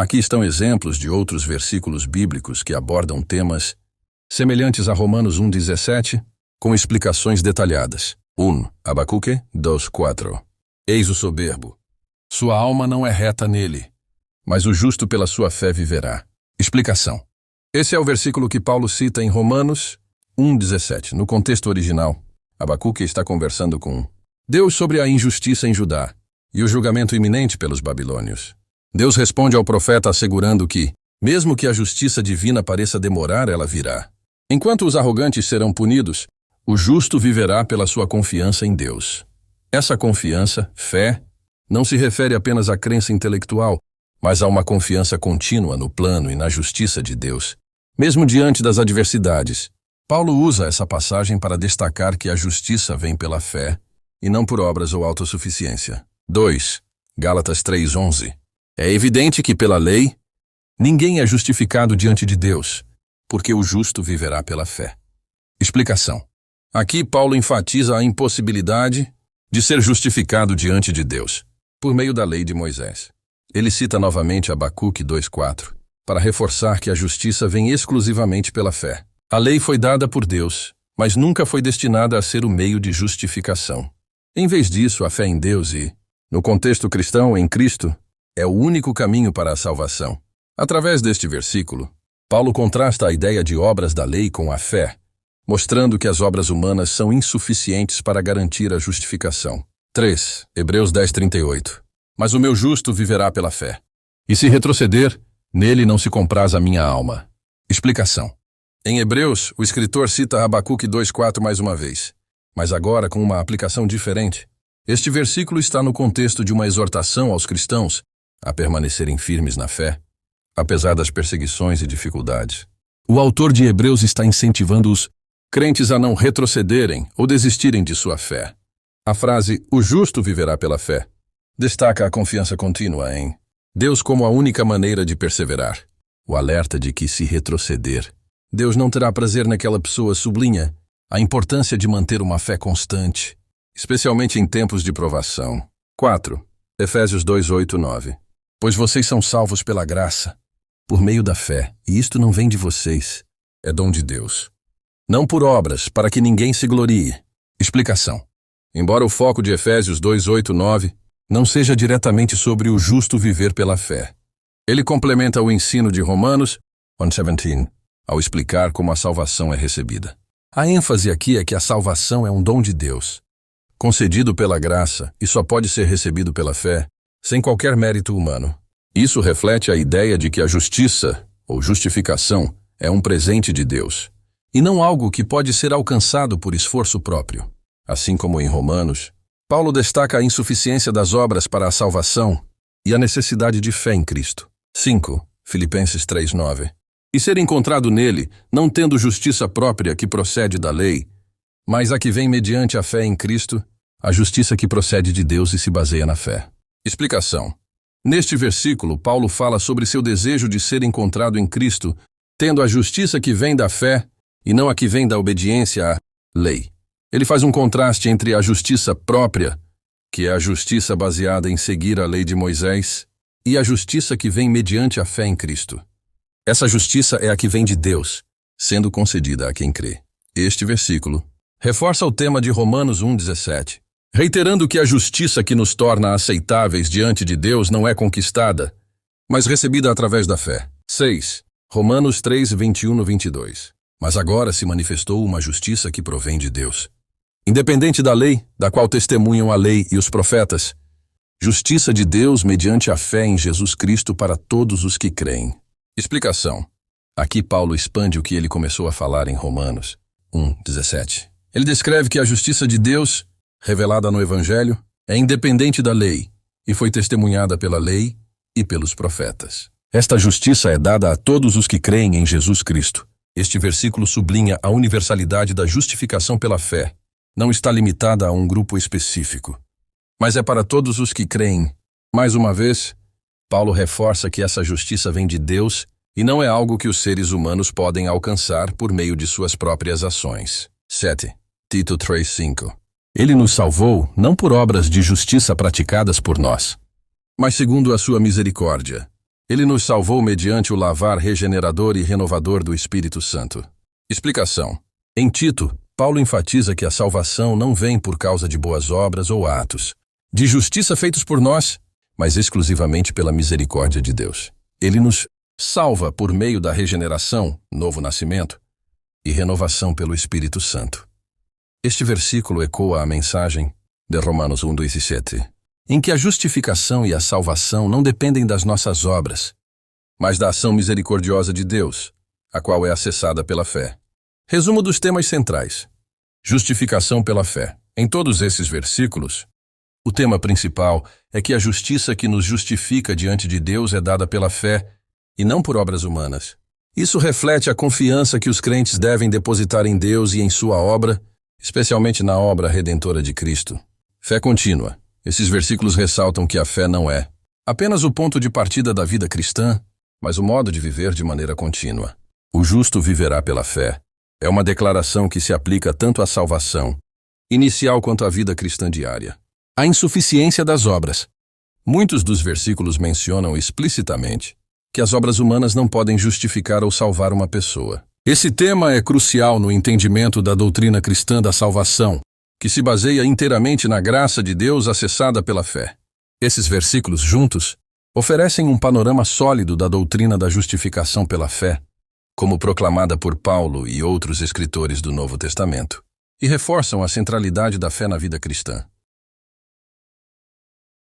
Aqui estão exemplos de outros versículos bíblicos que abordam temas semelhantes a Romanos 1,17, com explicações detalhadas. 1. Abacuque 2,4. Eis o soberbo. Sua alma não é reta nele, mas o justo pela sua fé viverá. Explicação. Esse é o versículo que Paulo cita em Romanos 1,17. No contexto original, Abacuque está conversando com Deus sobre a injustiça em Judá e o julgamento iminente pelos babilônios. Deus responde ao profeta assegurando que, mesmo que a justiça divina pareça demorar, ela virá. Enquanto os arrogantes serão punidos, o justo viverá pela sua confiança em Deus. Essa confiança, fé, não se refere apenas à crença intelectual, mas a uma confiança contínua no plano e na justiça de Deus. Mesmo diante das adversidades, Paulo usa essa passagem para destacar que a justiça vem pela fé e não por obras ou autossuficiência. 2. Gálatas 3,11. É evidente que pela lei, ninguém é justificado diante de Deus, porque o justo viverá pela fé. Explicação. Aqui Paulo enfatiza a impossibilidade de ser justificado diante de Deus, por meio da lei de Moisés. Ele cita novamente Abacuque 2,4, para reforçar que a justiça vem exclusivamente pela fé. A lei foi dada por Deus, mas nunca foi destinada a ser o meio de justificação. Em vez disso, a fé em Deus e, no contexto cristão, em Cristo, é o único caminho para a salvação. Através deste versículo, Paulo contrasta a ideia de obras da lei com a fé, mostrando que as obras humanas são insuficientes para garantir a justificação. 3. Hebreus 10,38. Mas o meu justo viverá pela fé. E se retroceder, nele não se compraz a minha alma. Explicação. Em Hebreus, o escritor cita Abacuque 2,4 mais uma vez, mas agora com uma aplicação diferente. Este versículo está no contexto de uma exortação aos cristãos a permanecerem firmes na fé, apesar das perseguições e dificuldades. O autor de Hebreus está incentivando os crentes a não retrocederem ou desistirem de sua fé. A frase, o justo viverá pela fé, destaca a confiança contínua em Deus como a única maneira de perseverar. O alerta de que, se retroceder, Deus não terá prazer naquela pessoa sublinha a importância de manter uma fé constante, especialmente em tempos de provação. 4. Efésios 2:8-9. Pois vocês são salvos pela graça, por meio da fé, e isto não vem de vocês, é dom de Deus. Não por obras, para que ninguém se glorie. Explicação. Embora o foco de Efésios 2:8-9 não seja diretamente sobre o justo viver pela fé, ele complementa o ensino de Romanos 1:17, ao explicar como a salvação é recebida. A ênfase aqui é que a salvação é um dom de Deus, concedido pela graça e só pode ser recebido pela fé, sem qualquer mérito humano. Isso reflete a ideia de que a justiça, ou justificação, é um presente de Deus, e não algo que pode ser alcançado por esforço próprio. Assim como em Romanos, Paulo destaca a insuficiência das obras para a salvação e a necessidade de fé em Cristo. 5. Filipenses 3:9. E ser encontrado nele, não tendo justiça própria que procede da lei, mas a que vem mediante a fé em Cristo, a justiça que procede de Deus e se baseia na fé. Explicação. Neste versículo, Paulo fala sobre seu desejo de ser encontrado em Cristo, tendo a justiça que vem da fé e não a que vem da obediência à lei. Ele faz um contraste entre a justiça própria, que é a justiça baseada em seguir a lei de Moisés, e a justiça que vem mediante a fé em Cristo. Essa justiça é a que vem de Deus, sendo concedida a quem crê. Este versículo reforça o tema de Romanos 1:17, reiterando que a justiça que nos torna aceitáveis diante de Deus não é conquistada, mas recebida através da fé. 6. Romanos 3:21-22. Mas agora se manifestou uma justiça que provém de Deus, independente da lei, da qual testemunham a lei e os profetas, justiça de Deus mediante a fé em Jesus Cristo para todos os que creem. Explicação. Aqui Paulo expande o que ele começou a falar em Romanos 1:17. Ele descreve que a justiça de Deus, revelada no Evangelho, é independente da lei e foi testemunhada pela lei e pelos profetas. Esta justiça é dada a todos os que creem em Jesus Cristo. Este versículo sublinha a universalidade da justificação pela fé. Não está limitada a um grupo específico, mas é para todos os que creem. Mais uma vez, Paulo reforça que essa justiça vem de Deus e não é algo que os seres humanos podem alcançar por meio de suas próprias ações. 7. Tito 3:5. Ele nos salvou não por obras de justiça praticadas por nós, mas segundo a sua misericórdia. Ele nos salvou mediante o lavar regenerador e renovador do Espírito Santo. Explicação. Em Tito, Paulo enfatiza que a salvação não vem por causa de boas obras ou atos de justiça feitos por nós, mas exclusivamente pela misericórdia de Deus. Ele nos salva por meio da regeneração, novo nascimento, e renovação pelo Espírito Santo. Este versículo ecoa a mensagem de Romanos 1, 2 e 7, em que a justificação e a salvação não dependem das nossas obras, mas da ação misericordiosa de Deus, a qual é acessada pela fé. Resumo dos temas centrais. Justificação pela fé. Em todos esses versículos, o tema principal é que a justiça que nos justifica diante de Deus é dada pela fé e não por obras humanas. Isso reflete a confiança que os crentes devem depositar em Deus e em sua obra, especialmente na obra redentora de Cristo. Fé contínua. Esses versículos ressaltam que a fé não é apenas o ponto de partida da vida cristã, mas o modo de viver de maneira contínua. O justo viverá pela fé. É uma declaração que se aplica tanto à salvação inicial quanto à vida cristã diária. A insuficiência das obras. Muitos dos versículos mencionam explicitamente que as obras humanas não podem justificar ou salvar uma pessoa. Esse tema é crucial no entendimento da doutrina cristã da salvação, que se baseia inteiramente na graça de Deus acessada pela fé. Esses versículos juntos oferecem um panorama sólido da doutrina da justificação pela fé, como proclamada por Paulo e outros escritores do Novo Testamento, e reforçam a centralidade da fé na vida cristã.